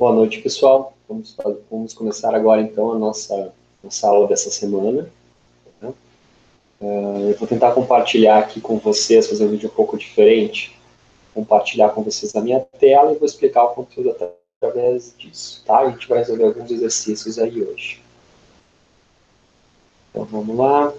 Boa noite, pessoal. Vamos começar agora, então, a nossa aula dessa semana. Tá? Eu vou tentar compartilhar aqui com vocês, fazer um vídeo um pouco diferente, compartilhar com vocês a minha tela e vou explicar o conteúdo através disso, tá? A gente vai resolver alguns exercícios aí hoje. Então, vamos lá.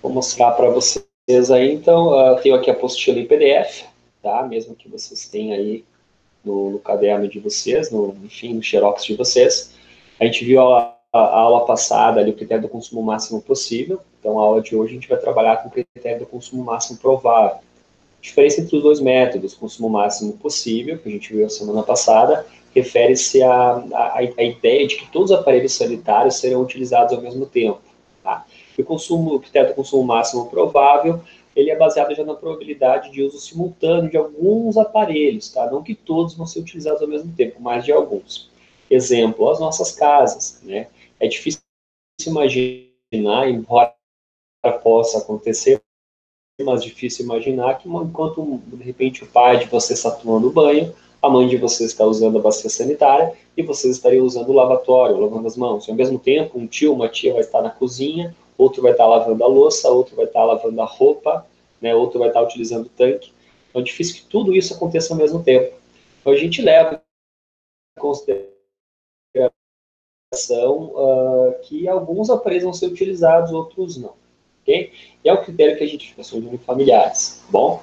Vou mostrar para vocês aí, então, tenho aqui a apostila em PDF, tá? Mesmo que vocês tenham aí no caderno de vocês, enfim, no xerox de vocês. A gente viu a aula passada ali o critério do consumo máximo possível, então a aula de hoje a gente vai trabalhar com o critério do consumo máximo provável. A diferença entre os dois métodos, consumo máximo possível, que a gente viu a semana passada, refere-se à ideia de que todos os aparelhos sanitários serão utilizados ao mesmo tempo. Tá? E o critério do consumo máximo provável, ele é baseado já na probabilidade de uso simultâneo de alguns aparelhos, tá? Não que todos vão ser utilizados ao mesmo tempo, mas de alguns. Exemplo, as nossas casas, né? É difícil imaginar, embora possa acontecer, mas difícil imaginar que enquanto, de repente, o pai de vocês está tomando banho, a mãe de vocês está usando a bacia sanitária e vocês estariam usando o lavatório, lavando as mãos. E, ao mesmo tempo, um tio, uma tia vai estar na cozinha, outro vai estar lavando a louça, outro vai estar lavando a roupa, né, outro vai estar utilizando o tanque. Então, é difícil que tudo isso aconteça ao mesmo tempo. Então, a gente leva em consideração que alguns aparelhos vão ser utilizados, outros não. Okay? E é o critério que a gente chama de unifamiliares, bom?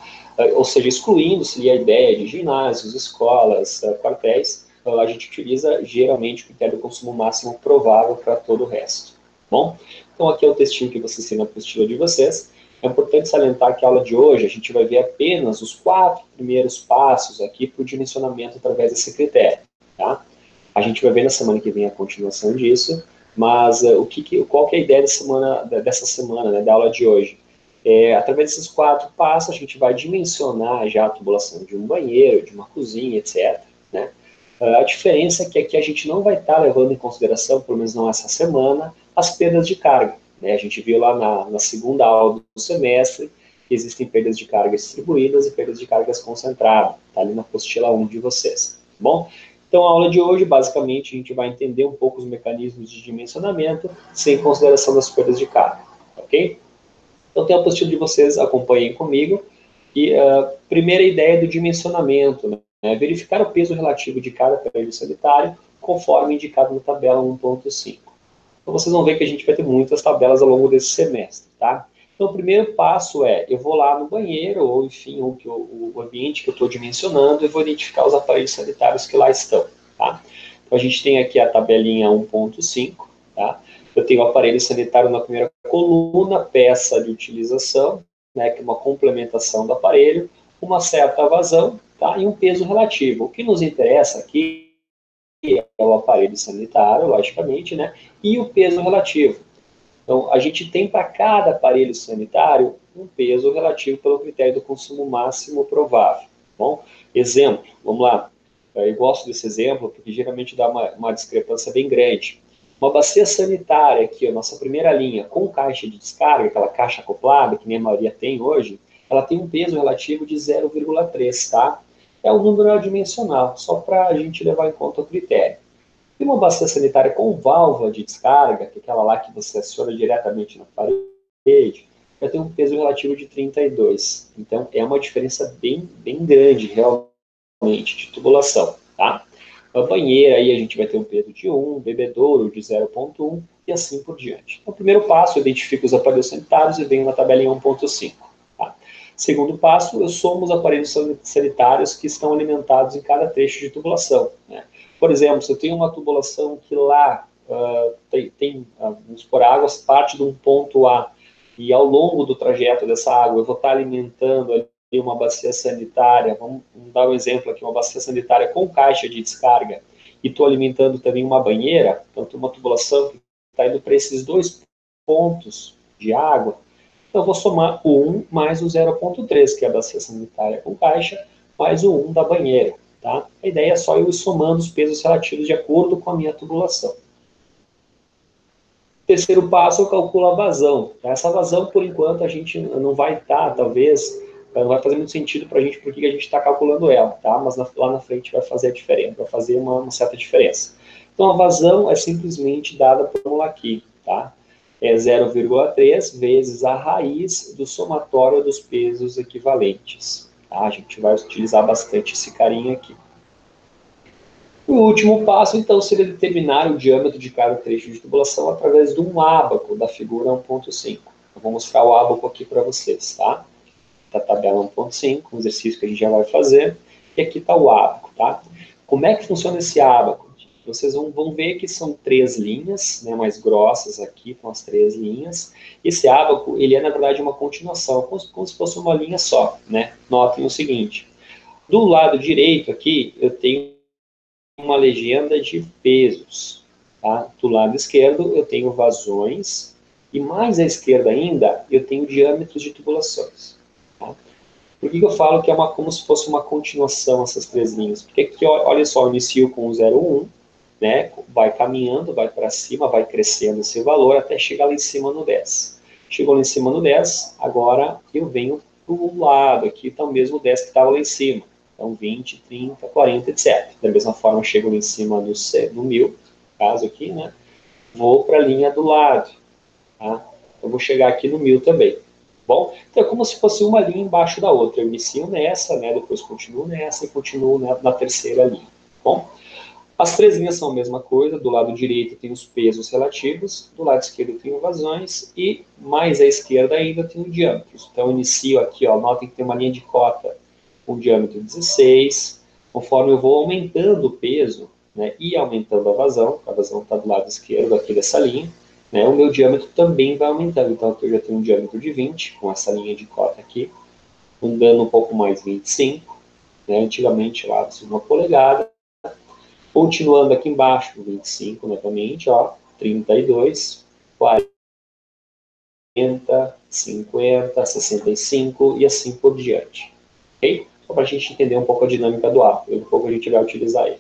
Ou seja, excluindo-se a ideia de ginásios, escolas, quartéis, a gente utiliza geralmente o critério do consumo máximo provável para todo o resto, bom? Então aqui é o textinho que vocês têm na apostila de vocês. É importante salientar que a aula de hoje a gente vai ver apenas os 4 primeiros passos aqui para o dimensionamento através desse critério, tá? A gente vai ver na semana que vem a continuação disso, mas qual que é a ideia dessa semana, né, da aula de hoje? Através desses 4 passos, a gente vai dimensionar já a tubulação de um banheiro, de uma cozinha, etc. Né? A diferença é que aqui a gente não vai estar levando em consideração, pelo menos não essa semana, as perdas de carga. Né? A gente viu lá na segunda aula do semestre que existem perdas de carga distribuídas e perdas de cargas concentradas. Está ali na apostila 1 de vocês. Tá bom? Então, a aula de hoje, basicamente, a gente vai entender um pouco os mecanismos de dimensionamento, sem consideração das perdas de carga, ok? Então, tem a apostila de vocês, acompanhem comigo. E a primeira ideia do dimensionamento, né? Verificar o peso relativo de cada aparelho sanitário, conforme indicado na tabela 1.5. Então, vocês vão ver que a gente vai ter muitas tabelas ao longo desse semestre, tá? Então, o primeiro passo é, eu vou lá no banheiro, ou enfim, o ambiente que eu estou dimensionando, e vou identificar os aparelhos sanitários que lá estão, tá? Então, a gente tem aqui a tabelinha 1.5, tá? Eu tenho o aparelho sanitário na primeira coluna, peça de utilização, né, que é uma complementação do aparelho, uma certa vazão, tá? E um peso relativo. O que nos interessa aqui é o aparelho sanitário, logicamente, né? E o peso relativo. Então, a gente tem para cada aparelho sanitário um peso relativo pelo critério do consumo máximo provável. Bom, exemplo, vamos lá. Eu gosto desse exemplo porque geralmente dá uma discrepância bem grande. Uma bacia sanitária aqui, a nossa primeira linha, com caixa de descarga, aquela caixa acoplada, que nem a maioria tem hoje, ela tem um peso relativo de 0,3, tá? É um número adimensional, só para a gente levar em conta o critério. E uma bacia sanitária com válvula de descarga, que é aquela lá que você aciona diretamente na parede, vai ter um peso relativo de 32. Então, é uma diferença bem grande, realmente, de tubulação, tá? A banheira, aí a gente vai ter um peso de 1, bebedouro de 0,1 e assim por diante. Então, o primeiro passo, eu identifico os aparelhos sanitários e venho na tabelinha 1.5. Tá? Segundo passo, eu somo os aparelhos sanitários que estão alimentados em cada trecho de tubulação, né? Por exemplo, se eu tenho uma tubulação que lá vamos por águas, parte de um ponto A, e ao longo do trajeto dessa água eu vou estar alimentando ali uma bacia sanitária, vamos dar um exemplo aqui, uma bacia sanitária com caixa de descarga, e estou alimentando também uma banheira, então uma tubulação que está indo para esses dois pontos de água, então eu vou somar o 1 mais o 0,3, que é a bacia sanitária com caixa, mais o 1 da banheira. Tá? A ideia é só eu ir somando os pesos relativos de acordo com a minha tubulação. Terceiro passo, eu calculo a vazão. Essa vazão, por enquanto, a gente não vai estar, talvez, Não vai fazer muito sentido para a gente porque a gente está calculando ela, tá? Mas lá na frente vai fazer a diferença, vai fazer uma certa diferença. Então, a vazão é simplesmente dada por fórmula aqui, tá? É 0,3 vezes a raiz do somatório dos pesos equivalentes. Tá? A gente vai utilizar bastante esse carinha aqui. O último passo, então, seria determinar o diâmetro de cada trecho de tubulação através de um ábaco da figura 1.5. Eu vou mostrar o ábaco aqui para vocês, tá? Da tabela 1.5, um exercício que a gente já vai fazer. E aqui está o ábaco, tá? Como é que funciona esse ábaco? Vocês vão ver que são 3 linhas, né, mais grossas aqui, com as 3 linhas. Esse ábaco, ele é, na verdade, uma continuação, como se fosse uma linha só, né? Notem o seguinte. Do lado direito aqui, eu tenho uma legenda de pesos. Tá? Do lado esquerdo, eu tenho vazões. E mais à esquerda ainda, eu tenho diâmetros de tubulações. Tá? Por que eu falo que é como se fosse uma continuação essas 3 linhas? Porque aqui, olha só, eu inicio com o 0,1, né? Vai caminhando, vai para cima, vai crescendo esse valor até chegar lá em cima no 10. Chegou lá em cima no 10, agora eu venho para o lado, aqui está o mesmo 10 que estava lá em cima. Então, 20, 30, 40, etc. Da mesma forma, chego lá em cima no 1000, no caso aqui, né? Vou para a linha do lado. Tá? Eu vou chegar aqui no 1000 também. Bom, então é como se fosse uma linha embaixo da outra. Eu inicio nessa, né? Depois continuo nessa e continuo na terceira linha. Bom, as 3 linhas são a mesma coisa. Do lado direito tem os pesos relativos, do lado esquerdo tem vazões e mais à esquerda ainda tem o diâmetros. Então, eu inicio aqui, ó, notem que tem uma linha de cota com diâmetro 16. Conforme eu vou aumentando o peso, né, e aumentando a vazão está do lado esquerdo aqui dessa linha, né, o meu diâmetro também vai aumentando. Então, aqui eu já tenho um diâmetro de 20, com essa linha de cota aqui, andando um pouco mais 25, né, antigamente lá de 1 polegada. Continuando aqui embaixo, 25 novamente, ó, 32, 40, 50, 65 e assim por diante. Ok? Só para a gente entender um pouco a dinâmica do ar, daqui a pouco a gente vai utilizar ele.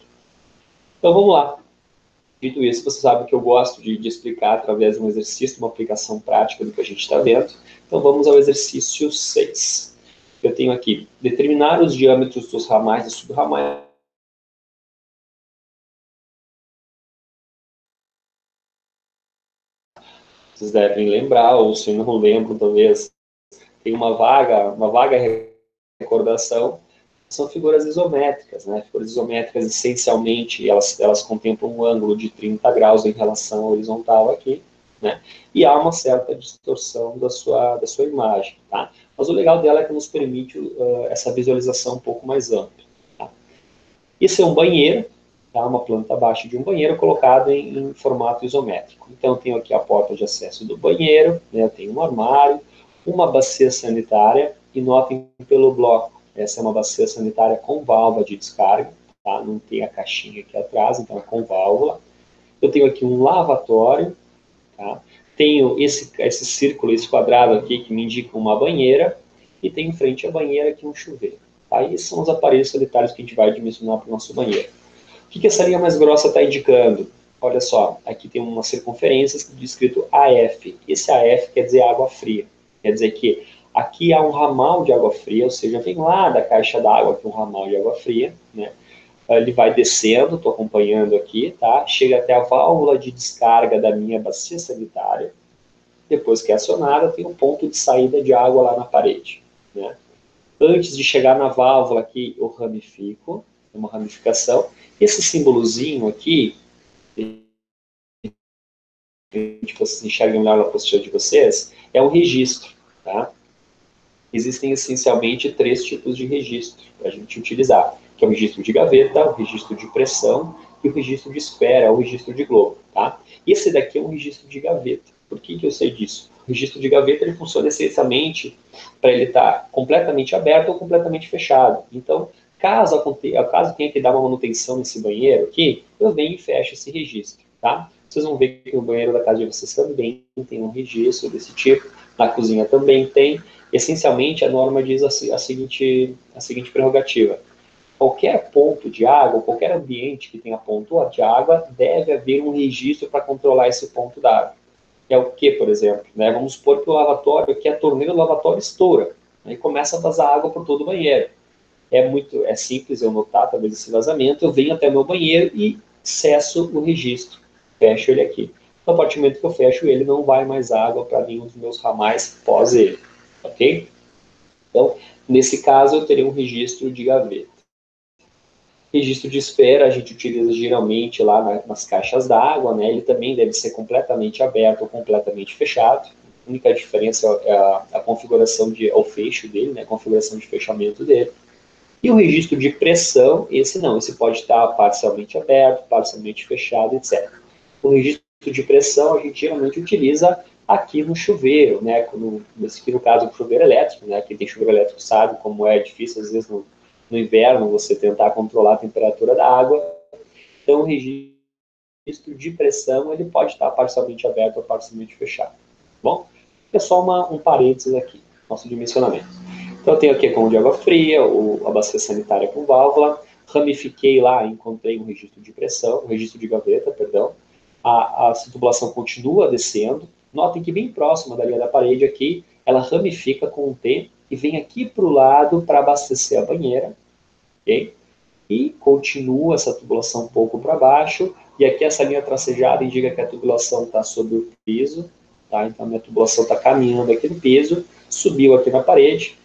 Então vamos lá. Dito isso, você sabe que eu gosto de explicar através de um exercício, uma aplicação prática do que a gente está vendo. Então vamos ao exercício 6. Eu tenho aqui, determinar os diâmetros dos ramais e subramais. Vocês devem lembrar, ou se não lembram, talvez tem uma vaga recordação, são figuras isométricas, né? Figuras isométricas, essencialmente, elas contemplam um ângulo de 30 graus em relação à horizontal aqui, né? E há uma certa distorção da sua imagem, tá? Mas o legal dela é que nos permite essa visualização um pouco mais ampla. Tá? Isso é um banheiro, tá? Uma planta baixa de um banheiro colocado em formato isométrico. Então, eu tenho aqui a porta de acesso do banheiro, né? Eu tenho um armário, uma bacia sanitária, e notem pelo bloco, essa é uma bacia sanitária com válvula de descarga, tá? Não tem a caixinha aqui atrás, então é com válvula. Eu tenho aqui um lavatório, tá? Tenho esse círculo, esse quadrado aqui que me indica uma banheira, e tem em frente à banheira aqui um chuveiro. Aí são os aparelhos sanitários que a gente vai dimensionar para o nosso banheiro. O que essa linha mais grossa está indicando? Olha só, aqui tem uma circunferência escrito AF. Esse AF quer dizer água fria. Quer dizer que aqui há um ramal de água fria, ou seja, vem lá da caixa d'água aqui um ramal de água fria, né? Ele vai descendo, estou acompanhando aqui, tá? Chega até a válvula de descarga da minha bacia sanitária. Depois que é acionada, tem um ponto de saída de água lá na parede, né? Antes de chegar na válvula aqui, eu ramifico, uma ramificação. Esse símbolozinho aqui, que vocês enxergam lá na postura de vocês, é um registro, tá? Existem essencialmente 3 tipos de registro para a gente utilizar, que é o registro de gaveta, o registro de pressão e o registro de esfera, o registro de globo, tá? Esse daqui é um registro de gaveta. Por que eu sei disso? O registro de gaveta ele funciona essencialmente para ele estar completamente aberto ou completamente fechado. Então, caso tenha que dar uma manutenção nesse banheiro aqui, eu venho e fecho esse registro, tá? Vocês vão ver que no banheiro da casa de vocês também tem um registro desse tipo, na cozinha também tem. Essencialmente, a norma diz a seguinte prerrogativa: qualquer ponto de água, qualquer ambiente que tenha ponto de água, deve haver um registro para controlar esse ponto d'água. É o que, por exemplo? Né? Vamos supor que o lavatório, que a torneira do lavatório estoura. Aí começa a vazar água por todo o banheiro. É simples eu notar talvez esse vazamento, eu venho até o meu banheiro e cesso o registro, fecho ele aqui. No a partir do momento que eu fecho ele, não vai mais água para nenhum dos meus ramais pós ele, ok? Então, nesse caso, eu teria um registro de gaveta. Registro de espera a gente utiliza geralmente lá nas caixas d'água, né? Ele também deve ser completamente aberto ou completamente fechado. A única diferença é a configuração o fecho dele, né? A configuração de fechamento dele. E o registro de pressão, esse não, esse pode estar parcialmente aberto, parcialmente fechado, etc. O registro de pressão a gente geralmente utiliza aqui no chuveiro, né? Aqui no caso do chuveiro elétrico, né? Quem tem chuveiro elétrico sabe como é difícil, às vezes, no inverno, você tentar controlar a temperatura da água. Então, o registro de pressão, ele pode estar parcialmente aberto ou parcialmente fechado. Bom, é só um parênteses aqui, nosso dimensionamento. Então, eu tenho aqui a coluna de água fria, a bacia sanitária com válvula, ramifiquei lá, encontrei um registro de pressão, um registro de gaveta, perdão. A tubulação continua descendo. Notem que bem próxima da linha da parede aqui, ela ramifica com o T e vem aqui para o lado para abastecer a banheira, ok? E continua essa tubulação um pouco para baixo, e aqui essa linha tracejada indica que a tubulação está sobre o piso, tá? Então a minha tubulação está caminhando aqui no piso, subiu aqui na parede,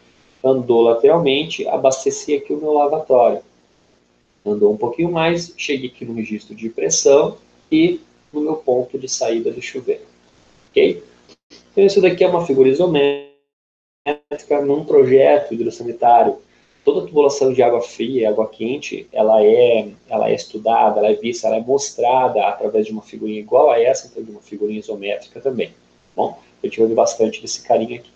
andou lateralmente, abasteci aqui o meu lavatório. Andou um pouquinho mais, cheguei aqui no registro de pressão e no meu ponto de saída do chuveiro, ok? Então isso daqui é uma figura isométrica num projeto hidrossanitário. Toda tubulação de água fria e água quente, ela é estudada, ela é vista, ela é mostrada através de uma figurinha igual a essa, então de uma figurinha isométrica também. Bom, a gente vai ver bastante desse carinha aqui.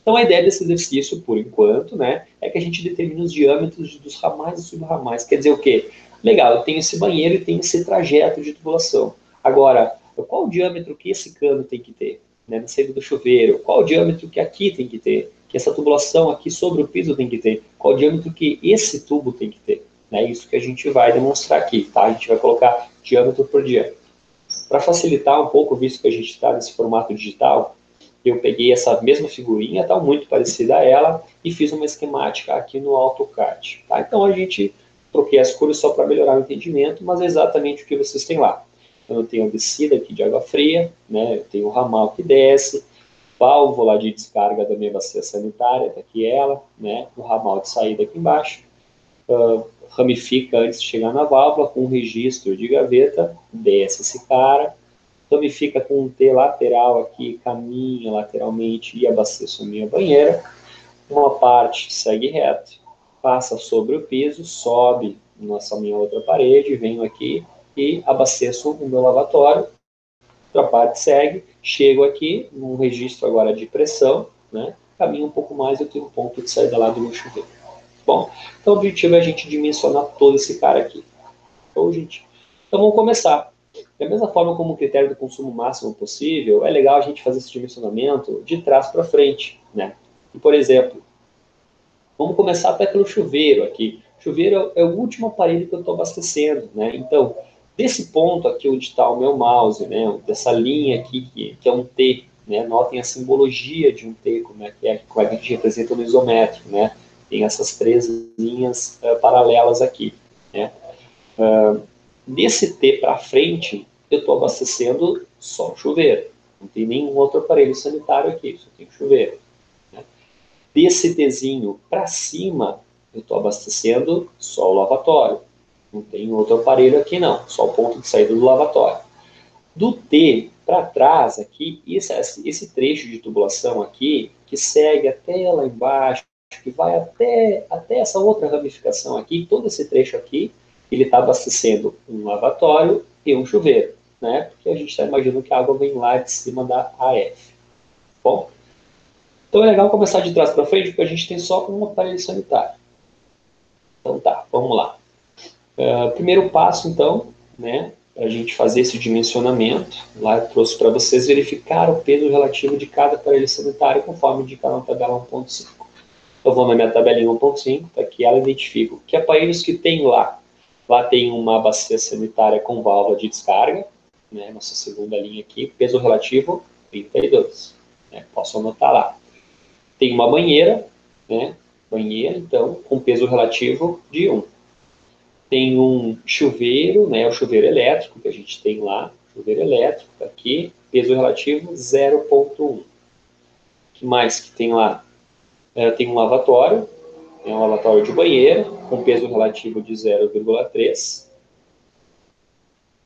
Então a ideia desse exercício, por enquanto, né, é que a gente determine os diâmetros dos ramais e subramais. Quer dizer o quê? Legal, eu tenho esse banheiro e tenho esse trajeto de tubulação. Agora, qual o diâmetro que esse cano tem que ter, né, na saída do chuveiro? Qual o diâmetro que aqui tem que ter? Que essa tubulação aqui sobre o piso tem que ter? Qual o diâmetro que esse tubo tem que ter? É isso que a gente vai demonstrar aqui, tá? A gente vai colocar diâmetro por diâmetro. Para facilitar um pouco, visto que a gente está nesse formato digital, eu peguei essa mesma figurinha, tá muito parecida a ela, e fiz uma esquemática aqui no AutoCAD. Tá? Então a gente troquei as cores só para melhorar o entendimento, mas é exatamente o que vocês têm lá. Então, eu tenho a descida aqui de água fria, né? Eu tenho o ramal que desce, válvula de descarga da minha bacia sanitária, tá aqui ela, né? O ramal de saída aqui embaixo, ramifica antes de chegar na válvula, com um registro de gaveta, desce esse cara, ramifica com um T lateral aqui, caminha lateralmente e abasteço a minha banheira. Uma parte segue reto, passa sobre o piso, sobe nossa minha outra parede, venho aqui e abasteço o meu lavatório. Outra parte segue, chego aqui, num registro agora de pressão, né? Caminho um pouco mais, eu tenho um ponto de saída lá do meu chuveiro. Bom, então o objetivo é a gente dimensionar todo esse cara aqui. Então vamos começar. Da mesma forma como o critério do consumo máximo possível, é legal a gente fazer esse dimensionamento de trás para frente, né? E, por exemplo, vamos começar até pelo chuveiro aqui. O chuveiro é o último aparelho que eu estou abastecendo, né? Então, desse ponto aqui onde está o meu mouse, né? Dessa linha aqui que é um T, né? Notem a simbologia de um T, como é que a gente representa no isométrico, né? Tem essas três linhas paralelas aqui, né? Desse T para frente, eu estou abastecendo só o chuveiro. Não tem nenhum outro aparelho sanitário aqui, só tem o chuveiro. Né? Desse Tzinho para cima, eu estou abastecendo só o lavatório. Não tem outro aparelho aqui não, só o ponto de saída do lavatório. Do T para trás aqui, esse trecho de tubulação aqui, que segue até lá embaixo, que vai até essa outra ramificação aqui, todo esse trecho aqui, ele está abastecendo um lavatório e um chuveiro, né? Porque a gente está imaginando que a água vem lá de cima da AF. Bom, então é legal começar de trás para frente, porque a gente tem só um aparelho sanitário. Então tá, vamos lá. Primeiro passo, então, né, para a gente fazer esse dimensionamento, lá eu trouxe para vocês verificar o peso relativo de cada aparelho sanitário, conforme indicado na tabela 1.5. Eu vou na minha tabelinha 1.5, tá aqui, ela identifica que aparelhos que tem lá. Lá tem uma bacia sanitária com válvula de descarga, né, nossa segunda linha aqui, peso relativo 32. Né, posso anotar lá. Tem uma banheira, né? Banheira, então, com peso relativo de 1. Tem um chuveiro, né? O chuveiro elétrico que a gente tem lá, chuveiro elétrico, aqui, peso relativo 0,1. O que mais que tem lá? Tem um lavatório, é um lavatório de banheiro, com peso relativo de 0,3.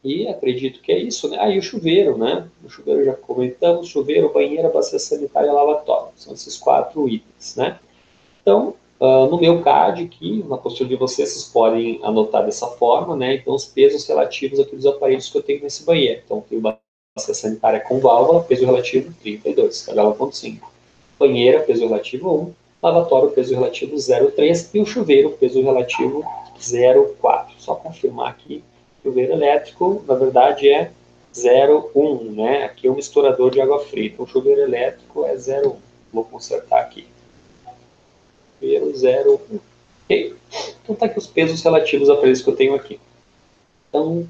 E acredito que é isso, né? E o chuveiro, né? O chuveiro já comentamos, chuveiro, banheira, bacia sanitária, lavatório. São esses 4 itens, né? Então, no meu CAD aqui, na postura de vocês, vocês podem anotar dessa forma, né? Então, os pesos relativos aqui dos aparelhos que eu tenho nesse banheiro. Então, tenho bacia sanitária com válvula, peso relativo 32, tabela 1.5. Banheira, peso relativo 1. Lavatório, peso relativo 0,3. E o chuveiro, peso relativo 0,4. Só confirmar aqui. Chuveiro elétrico, na verdade, é 0,1, né? Aqui é um misturador de água fria. Então, o chuveiro elétrico é 0,1. Vou consertar aqui. Chuveiro 0,1. Ok? Então, tá aqui os pesos relativos a preços que eu tenho aqui. Então,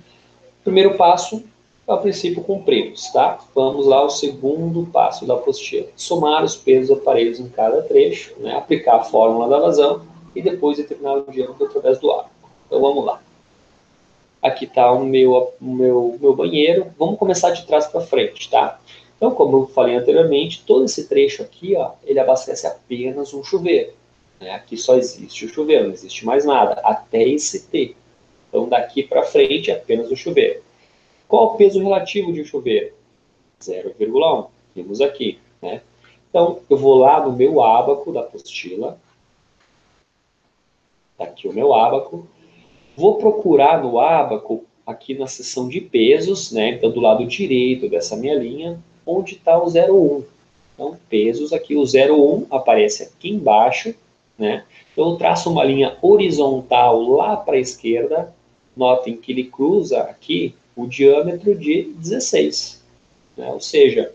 primeiro passo, a princípio cumprimos, tá? Vamos lá ao segundo passo da apostila. Somar os pesos dos aparelhos em cada trecho, né? Aplicar a fórmula da vazão e depois determinar o diâmetro através do arco. Então, vamos lá. Aqui está o meu banheiro. Vamos começar de trás para frente, tá? Então, como eu falei anteriormente, todo esse trecho aqui, ó, ele abastece apenas um chuveiro. Né? Aqui só existe o chuveiro, não existe mais nada, até esse T. Então, daqui para frente é apenas o chuveiro. Qual o peso relativo de um chuveiro? 0,1. Vimos aqui, né? Então, eu vou lá no meu ábaco da apostila. Está aqui o meu ábaco. Vou procurar no ábaco, aqui na seção de pesos, né? Então, do lado direito dessa minha linha, onde está o 0,1. Então, pesos aqui, o 0,1 aparece aqui embaixo, né? Então, eu traço uma linha horizontal lá para a esquerda. Notem que ele cruza aqui o diâmetro de 16. Né? Ou seja,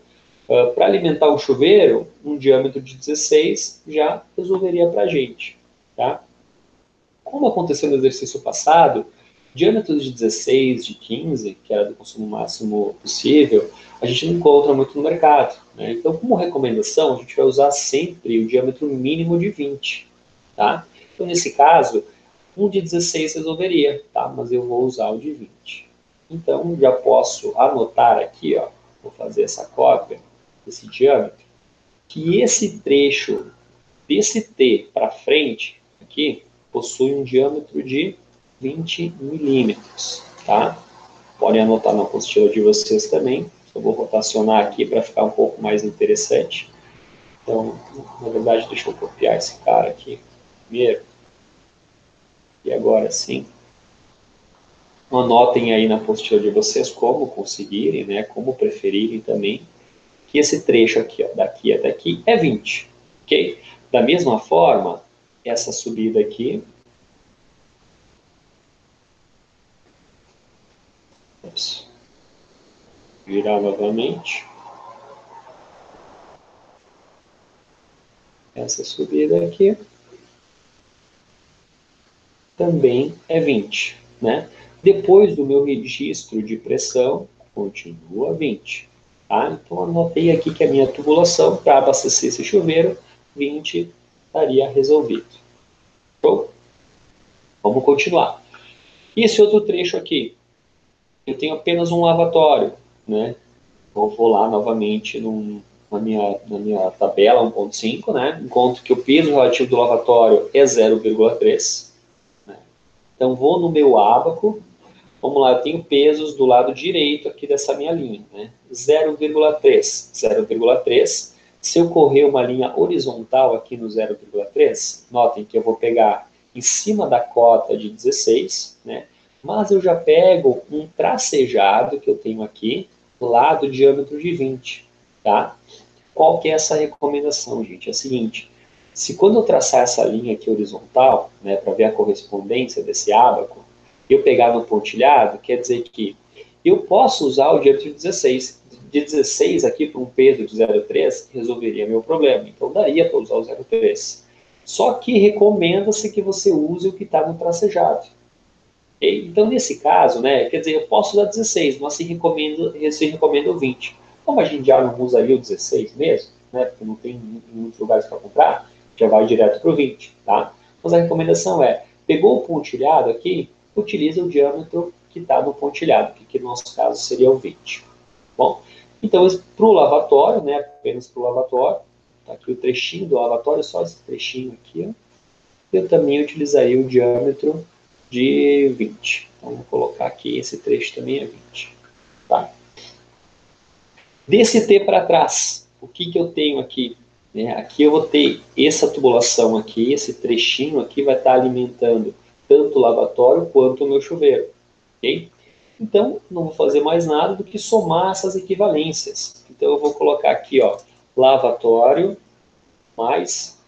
para alimentar um chuveiro, um diâmetro de 16 já resolveria para a gente. Tá? Como aconteceu no exercício passado, diâmetros de 16, de 15, que era do consumo máximo possível, a gente não encontra muito no mercado. Né? Então, como recomendação, a gente vai usar sempre o diâmetro mínimo de 20. Tá? Então, nesse caso, um de 16 resolveria, tá? Mas eu vou usar o de 20. Então, já posso anotar aqui, ó, vou fazer essa cópia desse diâmetro, que esse trecho desse T para frente, aqui, possui um diâmetro de 20 milímetros, tá? Podem anotar na apostila de vocês também. Eu vou rotacionar aqui para ficar um pouco mais interessante. Então, na verdade, deixa eu copiar esse cara aqui primeiro. E agora sim. Anotem aí na apostila de vocês como conseguirem, né? Como preferirem também. Que esse trecho aqui, ó, daqui até aqui, é 20, ok? Da mesma forma, essa subida aqui, virar novamente, essa subida aqui, também é 20, né? Depois do meu registro de pressão, continua 20, tá? Então, anotei aqui que a minha tubulação, para abastecer esse chuveiro, 20 estaria resolvido. Show? Vamos continuar. E esse outro trecho aqui? Eu tenho apenas um lavatório, né? Eu vou lá novamente na minha tabela 1.5, né? Encontro que o peso relativo do lavatório é 0,3. Né? Então, vou no meu ábaco. Vamos lá, eu tenho pesos do lado direito aqui dessa minha linha, né? 0,3. 0,3. Se eu correr uma linha horizontal aqui no 0,3, notem que eu vou pegar em cima da cota de 16, né? Mas eu já pego um tracejado que eu tenho aqui, lá do diâmetro de 20, tá? Qual que é essa recomendação, gente? É a seguinte, se quando eu traçar essa linha aqui horizontal, né, para ver a correspondência desse ábaco, eu pegar no pontilhado, quer dizer que eu posso usar o diâmetro de 16. De 16 aqui para um peso de 0,3 resolveria meu problema. Então daria para usar o 0,3. Só que recomenda-se que você use o que está no tracejado. Então, nesse caso, né, quer dizer, eu posso usar 16, mas se recomenda o 20. Como a gente já não usaria o 16 mesmo, né, porque não tem em muitos lugares para comprar, já vai direto para o 20, tá? Mas a recomendação é, pegou o pontilhado aqui, utiliza o diâmetro que está no pontilhado, que aqui no nosso caso seria o 20. Bom, então para o lavatório, né, apenas para o lavatório, tá aqui o trechinho do lavatório, só esse trechinho aqui, ó, eu também utilizaria o diâmetro de 20. Então vou colocar aqui, esse trecho também é 20. Tá? Desse T para trás, o que eu tenho aqui? Aqui eu vou ter essa tubulação aqui, esse trechinho aqui vai estar alimentando tanto o lavatório quanto o meu chuveiro. Okay? Então, não vou fazer mais nada do que somar essas equivalências. Então, eu vou colocar aqui, ó, lavatório mais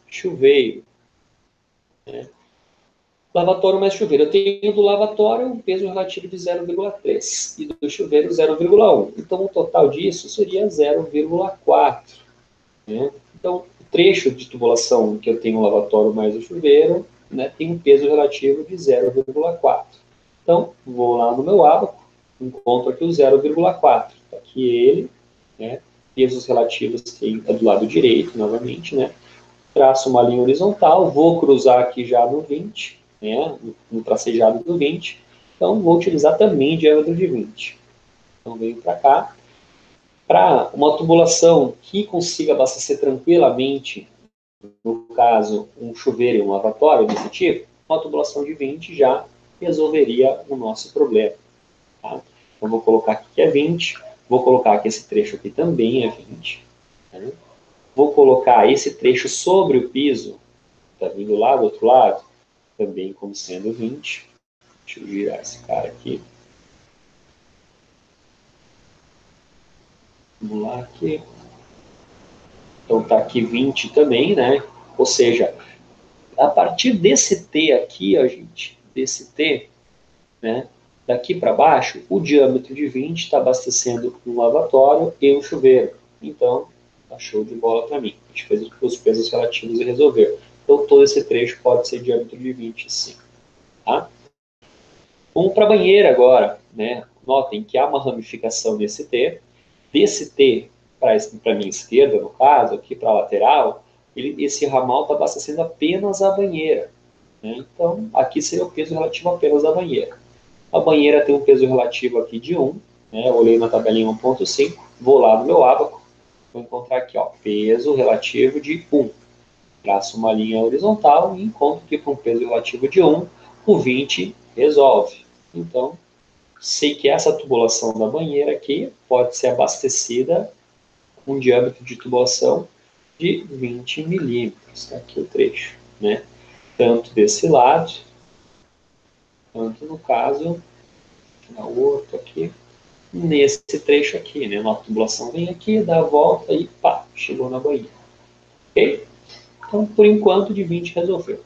chuveiro. Né? Lavatório mais chuveiro. Eu tenho do lavatório um peso relativo de 0,3 e do chuveiro 0,1. Então, o total disso seria 0,4. Né? Então, o trecho de tubulação que eu tenho o lavatório mais o chuveiro, né, tem um peso relativo de 0,4. Então, vou lá no meu ábaco, encontro aqui o 0,4. Aqui ele, né, pesos relativos tem do lado direito, novamente, né? Traço uma linha horizontal, vou cruzar aqui já no 20, né, no tracejado do 20. Então, vou utilizar também diâmetro de 20. Então, venho para cá. Para uma tubulação que consiga abastecer tranquilamente, no caso, um chuveiro e um lavatório desse tipo, uma tubulação de 20 já resolveria o nosso problema. Tá? Então, vou colocar aqui que é 20, vou colocar que esse trecho aqui também é 20. Né? Vou colocar esse trecho sobre o piso, está vindo lá do outro lado, também como sendo 20. Deixa eu girar esse cara aqui. Vamos lá aqui. Então está aqui 20 também, né? Ou seja, a partir desse T aqui, ó, gente, desse T, né, daqui para baixo, o diâmetro de 20 está abastecendo um lavatório e um chuveiro. Então, tá show de bola para mim. A gente fez os pesos relativos e resolveu. Então, todo esse trecho pode ser diâmetro de 20, sim. Tá? Vamos para a banheira agora. Né? Notem que há uma ramificação nesse T. Desse T para a minha esquerda, no caso, aqui para a lateral, esse ramal está abastecendo apenas a banheira. Né? Então, aqui seria o peso relativo apenas da banheira. A banheira tem um peso relativo aqui de 1, né? Eu olhei na tabelinha 1.5, vou lá no meu ábaco, vou encontrar aqui, ó, peso relativo de 1. Traço uma linha horizontal e encontro que para um peso relativo de 1, o 20 resolve. Então, sei que essa tubulação da banheira aqui pode ser abastecida com um diâmetro de tubulação de 20 milímetros. Tá aqui o trecho, né? Tanto desse lado, quanto no caso, o outro aqui, nesse trecho aqui, né? Uma tubulação vem aqui, dá a volta e pá, chegou na banheira. Ok? Então, por enquanto, de 20 resolveu.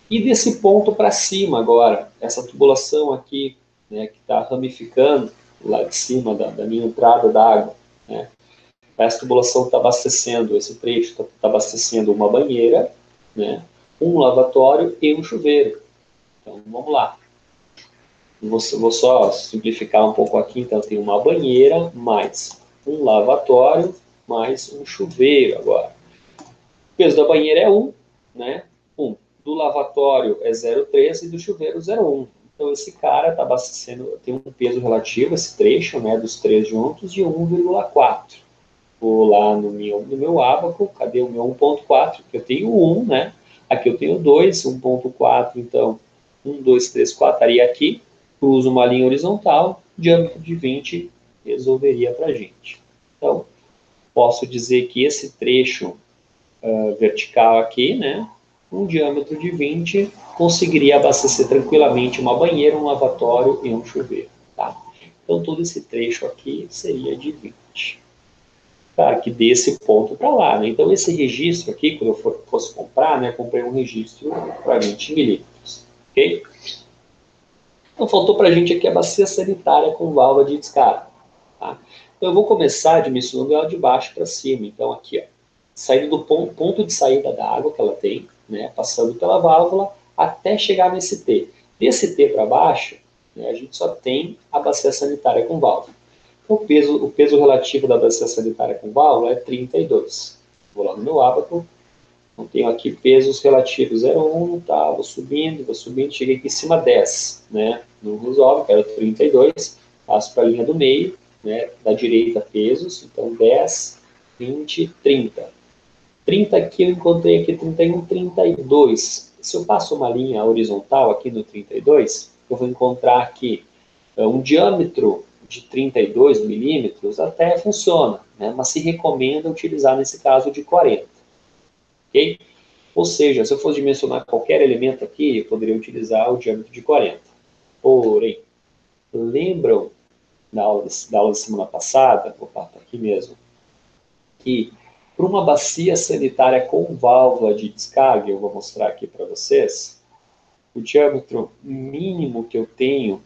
E desse ponto para cima agora, essa tubulação aqui, né, que está ramificando lá de cima da minha entrada d'água, né? Essa tubulação está abastecendo, esse trecho está abastecendo uma banheira, né, um lavatório e um chuveiro. Então, vamos lá. Vou só simplificar um pouco aqui. Então, tem uma banheira, mais um lavatório, mais um chuveiro agora. O peso da banheira é 1, né? 1. Do lavatório é 0,3 e do chuveiro 0,1. Então, esse cara está abastecendo, tem um peso relativo, esse trecho, né, dos três juntos, de 1,4. Vou lá no meu ábaco, cadê o meu 1.4? Eu tenho 1, né? Aqui eu tenho 2, 1.4, então 1, 2, 3, 4 estaria aqui. Cruzo uma linha horizontal, diâmetro de 20 resolveria para a gente. Então, posso dizer que esse trecho vertical aqui, né? Um diâmetro de 20 conseguiria abastecer tranquilamente uma banheira, um lavatório e um chuveiro. Tá? Então, todo esse trecho aqui seria de 20. Claro que desse ponto para lá, né? Então, esse registro aqui, quando eu fosse comprar, né, comprei um registro para 20 milímetros, ok? Então, faltou para a gente aqui a bacia sanitária com válvula de descarga, tá? Então, eu vou começar dimensionando ela de baixo para cima. Então, aqui, ó, saindo do ponto de saída da água que ela tem, né, passando pela válvula, até chegar nesse T. Desse T para baixo, né, a gente só tem a bacia sanitária com válvula. O peso relativo da bacia sanitária com válvula é 32. Vou lá no meu ábaco, então tenho aqui pesos relativos 0,1, tá, vou subindo, cheguei aqui em cima 10, né, não resolve, quero 32, passo para a linha do meio, né, da direita pesos, então 10, 20, 30. 30 aqui eu encontrei aqui 31, 32. Se eu passo uma linha horizontal aqui no 32, eu vou encontrar aqui um diâmetro de 32 milímetros, até funciona, né, mas se recomenda utilizar nesse caso de 40. Ok? Ou seja, se eu fosse dimensionar qualquer elemento aqui, eu poderia utilizar o diâmetro de 40. Porém, lembram da aula de semana passada, opa, está aqui mesmo, que para uma bacia sanitária com válvula de descarga, eu vou mostrar aqui para vocês, o diâmetro mínimo que eu tenho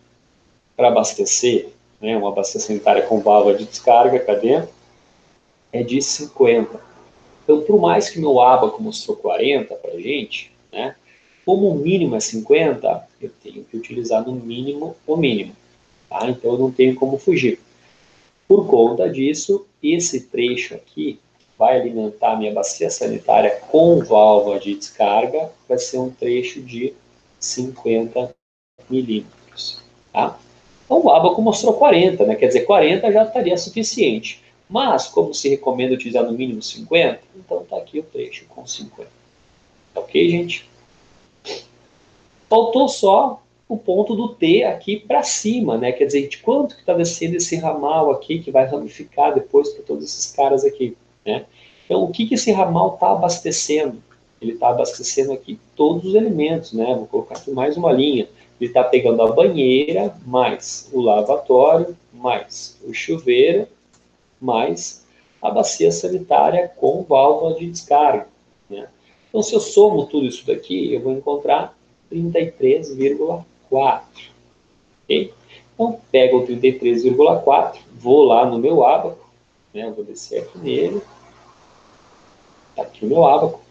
para abastecer, né, uma bacia sanitária com válvula de descarga, cadê? É de 50. Então, por mais que meu ábaco mostrou 40 para a gente, né, como o mínimo é 50, eu tenho que utilizar no mínimo o mínimo. Tá? Então, eu não tenho como fugir. Por conta disso, esse trecho aqui vai alimentar a minha bacia sanitária com válvula de descarga, vai ser um trecho de 50 milímetros. Tá? Então, o ábaco mostrou 40, né? Quer dizer, 40 já estaria suficiente. Mas, como se recomenda utilizar no mínimo 50, então está aqui o trecho com 50. Ok, gente? Faltou só o ponto do T aqui para cima, né? Quer dizer, de quanto que está descendo esse ramal aqui, que vai ramificar depois para todos esses caras aqui, né? Então, o que esse ramal está abastecendo? Ele está abastecendo aqui todos os elementos, né? Vou colocar aqui mais uma linha. Ele está pegando a banheira, mais o lavatório, mais o chuveiro, mais a bacia sanitária com válvula de descarga, né? Então, se eu somo tudo isso daqui, eu vou encontrar 33,4. Okay? Então, pego o 33,4, vou lá no meu ábaco, né? Vou descer aqui nele. Está aqui o meu ábaco.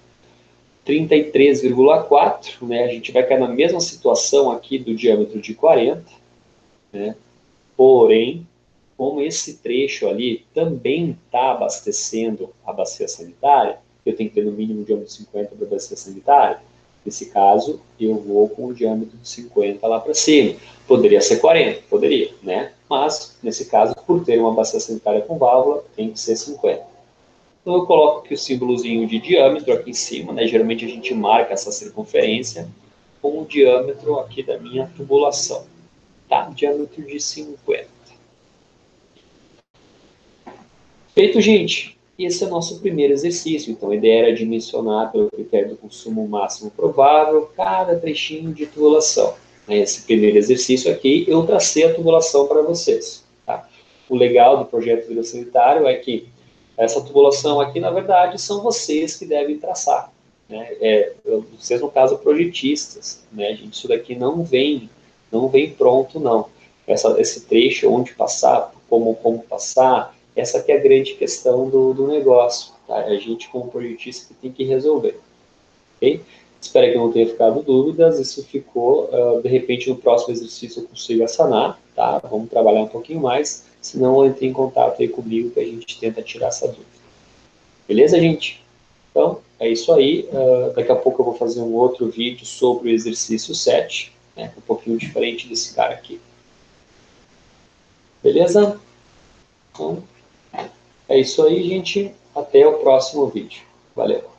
33,4, né? A gente vai cair na mesma situação aqui do diâmetro de 40, né? Porém, como esse trecho ali também está abastecendo a bacia sanitária, eu tenho que ter no mínimo um diâmetro de 50 para a bacia sanitária. Nesse caso, eu vou com o diâmetro de 50 lá para cima. Poderia ser 40, poderia, né? Mas, nesse caso, por ter uma bacia sanitária com válvula, tem que ser 50. Então, eu coloco aqui o símbolozinho de diâmetro aqui em cima, né? Geralmente a gente marca essa circunferência com o diâmetro aqui da minha tubulação, tá? Diâmetro de 50. Feito, gente. Esse é o nosso primeiro exercício. Então, a ideia era dimensionar pelo critério do consumo máximo provável cada trechinho de tubulação. Esse primeiro exercício aqui, eu tracei a tubulação para vocês. Tá? O legal do projeto Vida Sanitário é que essa tubulação aqui, na verdade, são vocês que devem traçar. Né? Vocês, no caso, projetistas. Né? Gente, isso daqui não vem pronto, não. Esse trecho, onde passar, como passar, essa aqui é a grande questão do negócio. Tá? A gente, como projetista, que tem que resolver. Okay? Espero que não tenha ficado dúvidas. Isso ficou, de repente, no próximo exercício eu consigo sanar. Tá? Vamos trabalhar um pouquinho mais. Se não, entre em contato aí comigo que a gente tenta tirar essa dúvida. Beleza, gente? Então, é isso aí. Daqui a pouco eu vou fazer um outro vídeo sobre o exercício 7, né? Um pouquinho diferente desse cara aqui. Beleza? Então, é isso aí, gente. Até o próximo vídeo. Valeu!